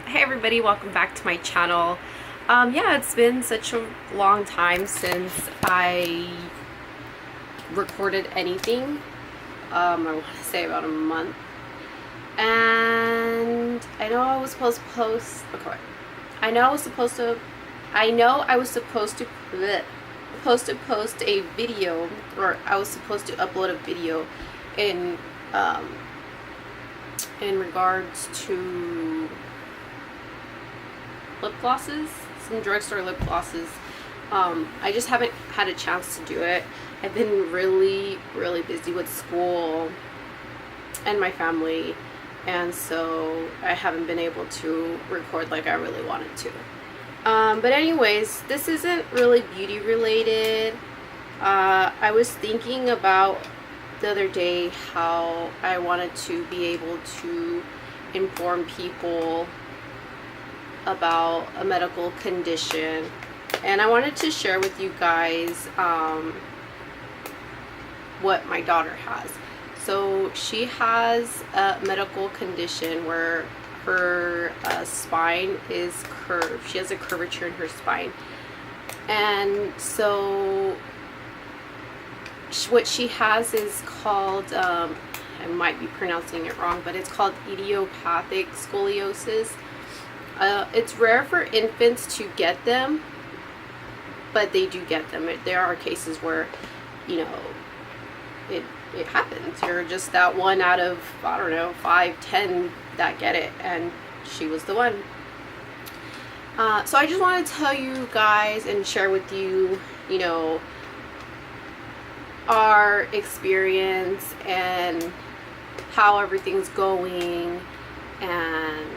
Hey everybody, welcome back to my channel. Yeah, it's been such a long time since I recorded anything. I want to say about a month. And I know I was supposed to post, okay, I know I was supposed to post a video, or I was supposed to upload a video in regards to lip glosses, some drugstore lip glosses. I just haven't had a chance to do it. I've been really busy with school and my family, and so I haven't been able to record like I really wanted to. But anyways, this isn't really beauty related. I was thinking about the other day how I wanted to be able to inform people about a medical condition, and I wanted to share with you guys what my daughter has. So she has a medical condition where her spine is curved. She has a curvature in her spine, and so what she has is called, I might be pronouncing it wrong, but it's called idiopathic scoliosis. It's rare for infants to get them, but they do get them. There are cases where, you know, it happens. You're just that one out of, I don't know, 5, 10 that get it, and she was the one. So I just want to tell you guys and share with you, you know, our experience and how everything's going and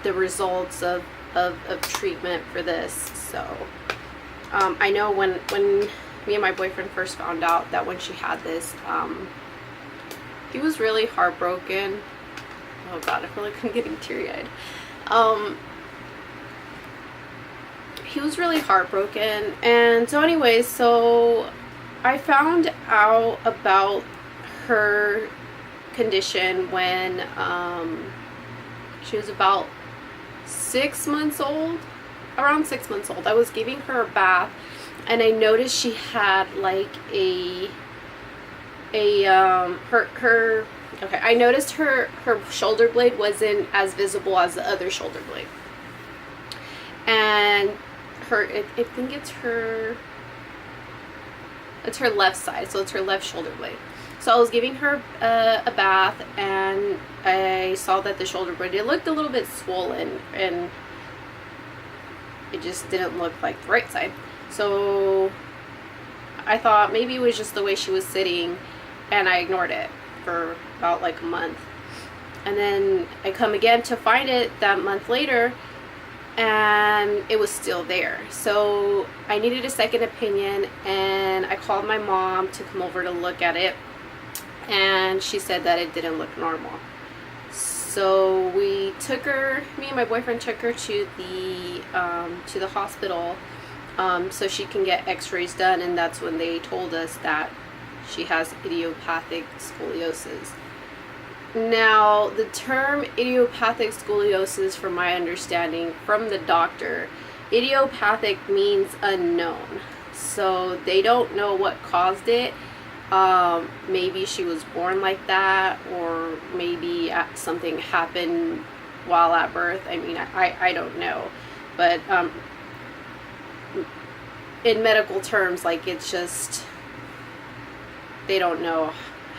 the results of treatment for this. So I know when me and my boyfriend first found out that when she had this, he was really heartbroken. Oh god, I feel like I'm getting teary-eyed. He was really heartbroken, and so anyways, so I found out about her condition when she was about 6 months old, around 6 months old. I was giving her a bath, and I noticed she had like I noticed her shoulder blade wasn't as visible as the other shoulder blade, and I think it's her left side, so it's her left shoulder blade. So I was giving her a bath, and I saw that the shoulder blade, it looked a little bit swollen, and it just didn't look like the right side. So I thought maybe it was just the way she was sitting, and I ignored it for about like a month. And then I come again to find it that month later, and it was still there. So I needed a second opinion, and I called my mom to come over to look at it, and she said that it didn't look normal. So me and my boyfriend took her to the hospital so she can get x-rays done, and that's when they told us that she has idiopathic scoliosis. Now, the term idiopathic scoliosis, from my understanding from the doctor, idiopathic means unknown. So they don't know what caused it. Maybe she was born like that, or maybe something happened while at birth. I mean, I don't know. But in medical terms, like, it's just, they don't know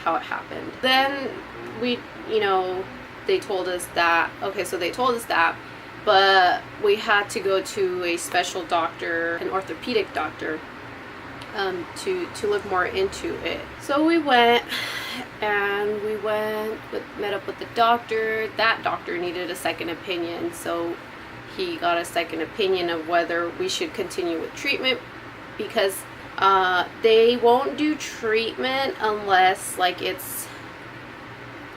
how it happened. Then they told us that, okay, so they told us that, but we had to go to a special doctor, an orthopedic doctor, to look more into it. So we went, and met up with the doctor. That doctor needed a second opinion, so he got a second opinion of whether we should continue with treatment, because they won't do treatment unless like it's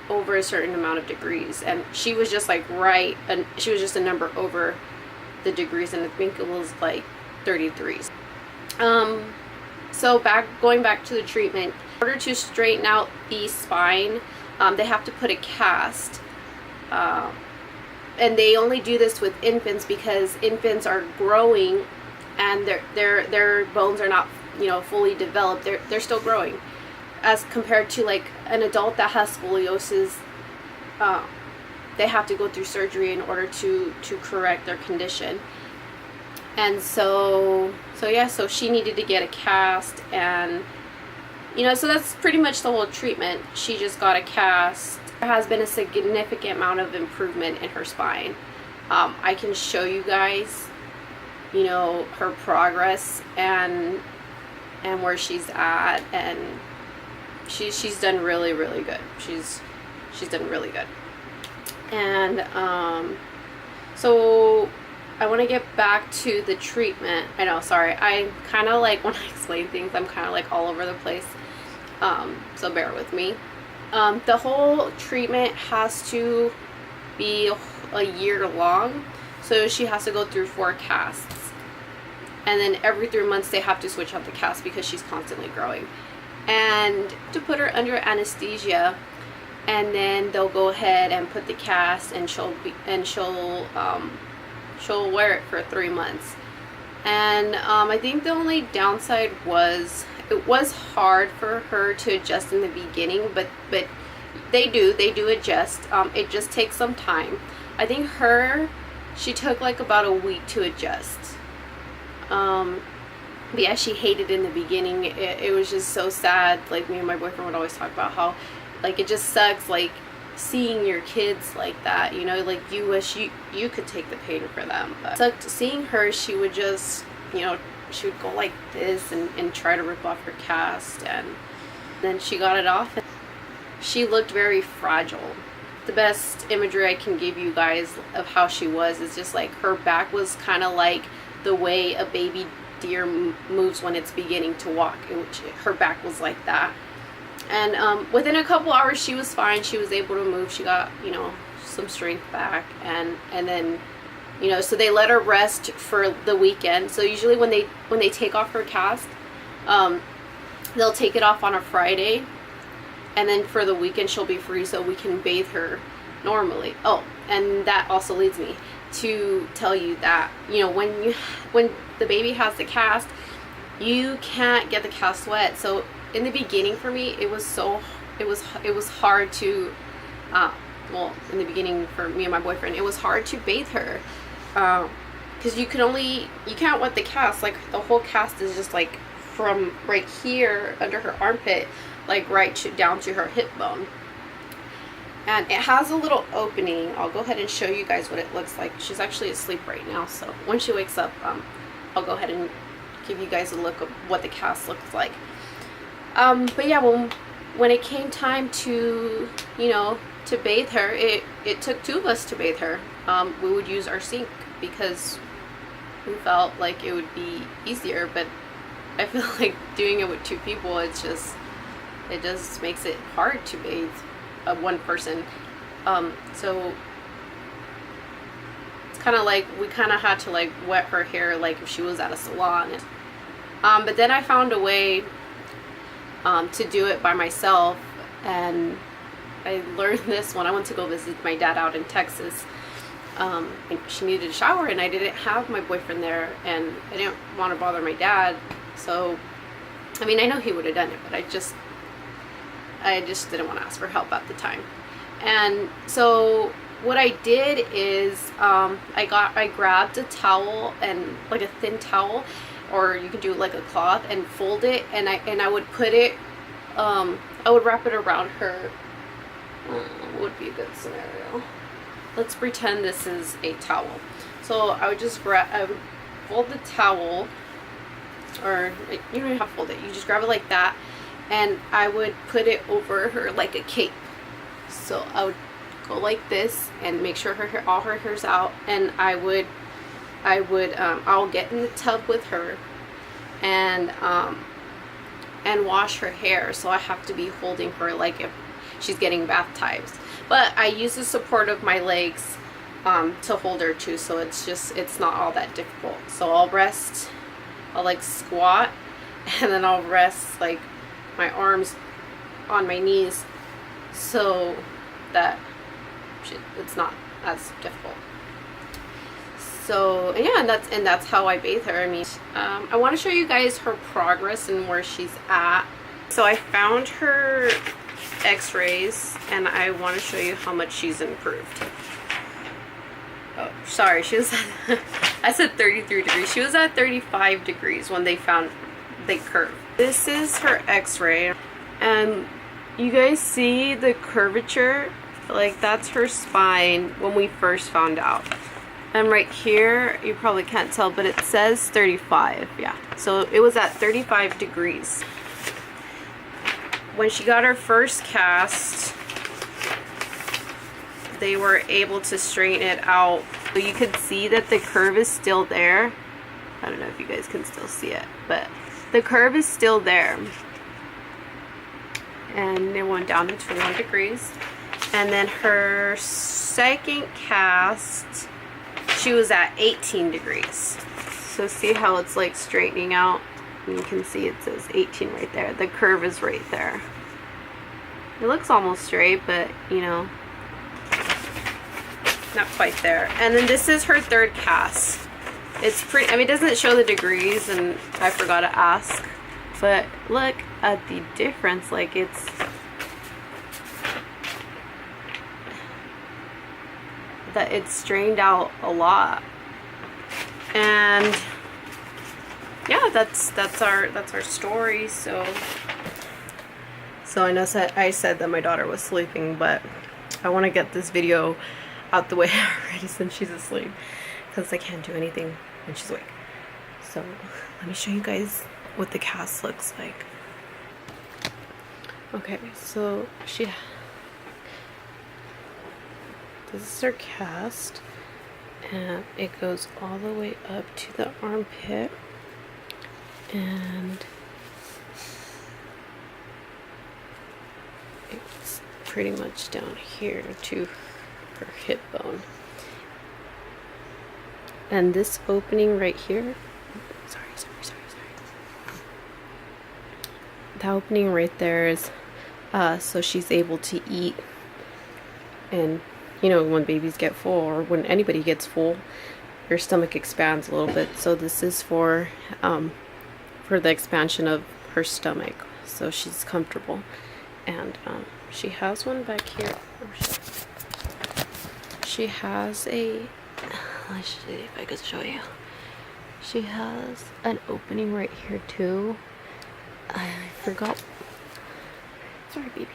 over a certain amount of degrees, and she was just like she was just a number over the degrees, and I think it was like 33. So going back to the treatment, in order to straighten out the spine, they have to put a cast, and they only do this with infants because infants are growing and their bones are not, you know, fully developed. They're still growing, as compared to like an adult that has scoliosis. They have to go through surgery in order to correct their condition. And so she needed to get a cast, and you know, so that's pretty much the whole treatment. She just got a cast. There has been a significant amount of improvement in her spine. I can show you guys, you know, her progress and where she's at, and she's done really, really good. She's done really good. And so I want to get back to the treatment. I know, sorry, I kind of like, when I explain things, I'm kind of like all over the place, so bear with me. The whole treatment has to be a year long, so she has to go through 4 casts, and then every 3 months they have to switch out the cast because she's constantly growing, and to put her under anesthesia, and then they'll go ahead and put the cast, and she'll wear it for 3 months. And I think the only downside was it was hard for her to adjust in the beginning, but they do adjust. It just takes some time. I think she took like about a week to adjust. But yeah, she hated in the beginning. It was just so sad. Like, me and my boyfriend would always talk about how, like, it just sucks, like, seeing your kids like that, you know, like, you wish you could take the pain for them. But it sucked seeing her. She would just, you know, she would go like this and try to rip off her cast, and then she got it off, and she looked very fragile. The best imagery I can give you guys of how she was is just like her back was kind of like the way a baby deer moves when it's beginning to walk, which her back was like that. And within a couple hours she was fine. She was able to move. She got, you know, some strength back, and then, you know, so they let her rest for the weekend. So usually when they take off her cast, they'll take it off on a Friday, and then for the weekend she'll be free, so we can bathe her normally. Oh, and that also leads me to tell you that, you know, when the baby has the cast, you can't get the cast wet. So in the beginning for me, it was hard to well, in the beginning for me and my boyfriend, it was hard to bathe her, because you can't wet the cast. Like, the whole cast is just like from right here under her armpit, like right down to her hip bone, and it has a little opening. I'll go ahead and show you guys what it looks like. She's actually asleep right now, so when she wakes up, I'll go ahead and give you guys a look of what the cast looks like. But yeah, when it came time to, you know, to bathe her, it took 2 of us to bathe her. We would use our sink because we felt like it would be easier, but I feel like doing it with 2 people, it just makes it hard to bathe one person. So it's kind of like we kind of had to like wet her hair like if she was at a salon. But then I found a way to do it by myself, and I learned this when I went to go visit my dad out in Texas. And she needed a shower, and I didn't have my boyfriend there, and I didn't want to bother my dad. So, I mean, I know he would have done it, but I just didn't want to ask for help at the time. And so what I did is I grabbed a towel, and like a thin towel, or you could do like a cloth, and fold it, and I would put it, I would wrap it around her. What would be a good scenario? Let's pretend this is a towel. So I would just I would fold the towel, or you don't even have to fold it, you just grab it like that, and I would put it over her like a cape. So I would go like this and make sure all her hair's out, and I'll get in the tub with her and wash her hair. So I have to be holding her like if she's getting bath times, but I use the support of my legs to hold her too, so it's not all that difficult. So I'll like squat, and then I'll rest like my arms on my knees so that it's not as difficult. So yeah, and that's how I bathe her. I mean, I want to show you guys her progress and where she's at. So I found her x-rays and I want to show you how much she's improved. Oh, sorry, she was at, I said 33 degrees. She was at 35 degrees when they found the curve. This is her x-ray, and you guys see the curvature? Like, that's her spine when we first found out. And right here, you probably can't tell, but it says 35, yeah. So it was at 35 degrees. When she got her first cast, they were able to straighten it out. So you could see that the curve is still there. I don't know if you guys can still see it, but the curve is still there. And it went down to 21 degrees. And then her second cast, she was at 18 degrees. So see how it's like straightening out? And you can see it says 18 right there. The curve is right there. It looks almost straight, but you know, not quite there. And then this is her third cast. It's pretty, I mean, it doesn't show the degrees, and I forgot to ask, but look at the difference. Like, it's that it's strained out a lot. And yeah, that's our story. So I know I said that my daughter was sleeping, but I want to get this video out the way already since she's asleep, because I can't do anything when she's awake. So let me show you guys what the cast looks like. Okay, so this is her cast, and it goes all the way up to the armpit, and it's pretty much down here to her hip bone. And this opening right here, sorry. The opening right there is so she's able to eat. And you know, when babies get full, or when anybody gets full, your stomach expands a little bit. So this is for the expansion of her stomach, so she's comfortable. And she has one back here. She has a, let's see if I can show you. She has an opening right here too. I forgot. Sorry, baby.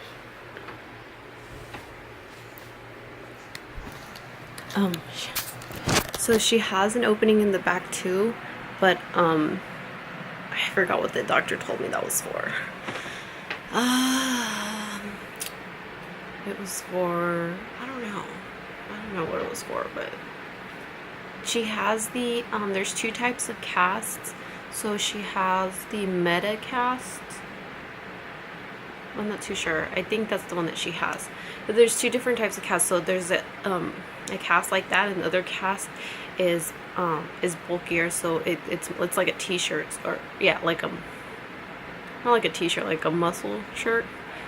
So she has an opening in the back too, but I forgot what the doctor told me that was for. It was for, I don't know what it was for, but she has the there's two types of casts. So she has the meta cast. I'm not too sure. I think that's the one that she has. But there's two different types of casts. So there's a cast like that, and the other cast is bulkier. So it's like a t-shirt, or yeah, like not like a t-shirt, like a muscle shirt.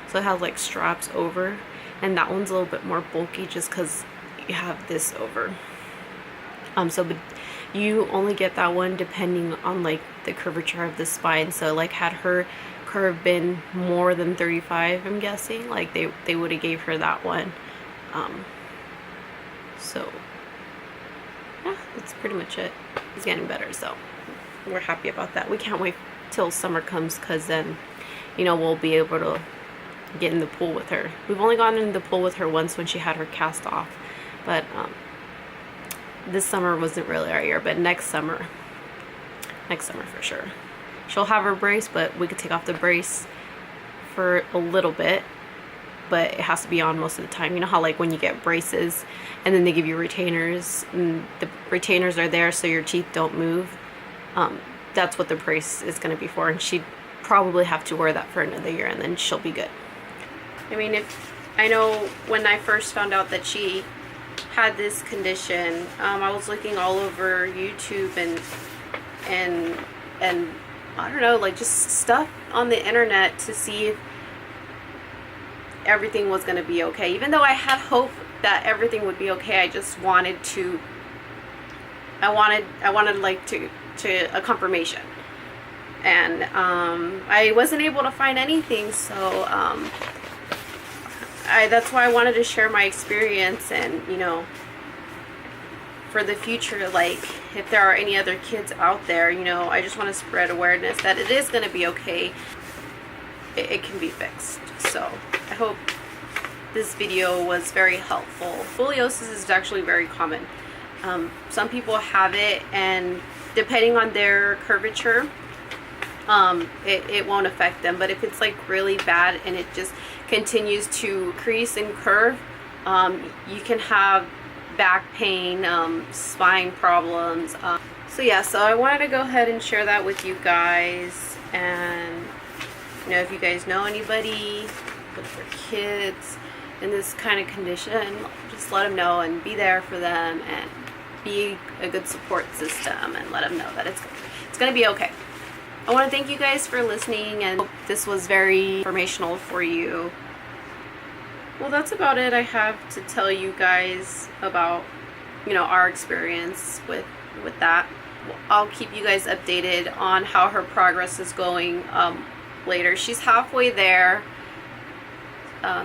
So it has like straps over, and that one's a little bit more bulky just because you have this over. But you only get that one depending on like the curvature of the spine. So like, had her curve been more than 35, I'm guessing, like they would have gave her that one. So yeah, that's pretty much it. It's getting better, so we're happy about that. We can't wait till summer comes, because then, you know, we'll be able to get in the pool with her. We've only gone in the pool with her once when she had her cast off, but this summer wasn't really our year. But next summer for sure. She'll have her brace, but we could take off the brace for a little bit, but it has to be on most of the time. You know how like when you get braces and then they give you retainers, and the retainers are there so your teeth don't move? That's what the brace is going to be for, and she'd probably have to wear that for another year, and then she'll be good. I mean, I know when I first found out that she had this condition, I was looking all over YouTube and I don't know, like just stuff on the internet to see if everything was going to be okay. Even though I had hope that everything would be okay, I just wanted to I wanted like to a confirmation, and I wasn't able to find anything, so that's why I wanted to share my experience, and you know, for the future, like if there are any other kids out there, you know, I just want to spread awareness that it is going to be okay. It can be fixed. So I hope this video was very helpful. Scoliosis is actually very common. Some people have it, and depending on their curvature, it won't affect them. But if it's like really bad and it just continues to crease and curve, you can have back pain, spine problems. So yeah, so I wanted to go ahead and share that with you guys. And you know, if you guys know anybody with their kids in this kind of condition, just let them know and be there for them and be a good support system, and let them know that it's going to be okay. I want to thank you guys for listening, and hope this was very informational for you. Well, that's about it I have to tell you guys about, you know, our experience with that. I'll keep you guys updated on how her progress is going later. She's halfway there.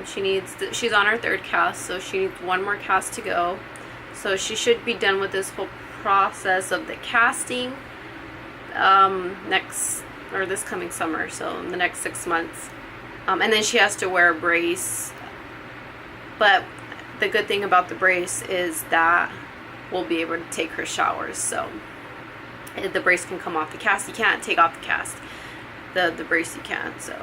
She's on her 3rd cast, so she needs 1 more cast to go. So she should be done with this whole process of the casting this coming summer, so in the next 6 months. And then she has to wear a brace. But the good thing about the brace is that we'll be able to take her showers. So the brace can come off the cast. You can't take off the cast. The brace you can. So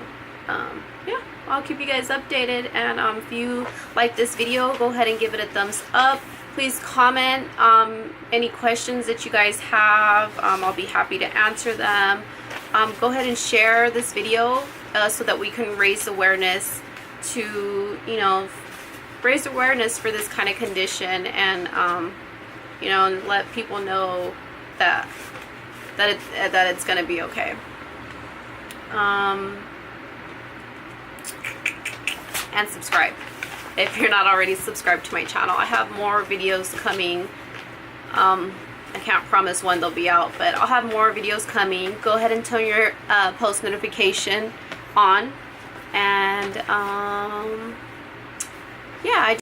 yeah, I'll keep you guys updated. And if you like this video, go ahead and give it a thumbs up. Please comment any questions that you guys have. I'll be happy to answer them. Go ahead and share this video so that we can raise awareness to, you know, raise awareness for this kind of condition, and you know, and let people know that it's going to be okay. And subscribe if you're not already subscribed to my channel. I have more videos coming. I can't promise when they'll be out, but I'll have more videos coming. Go ahead and turn your post notification on, and yeah,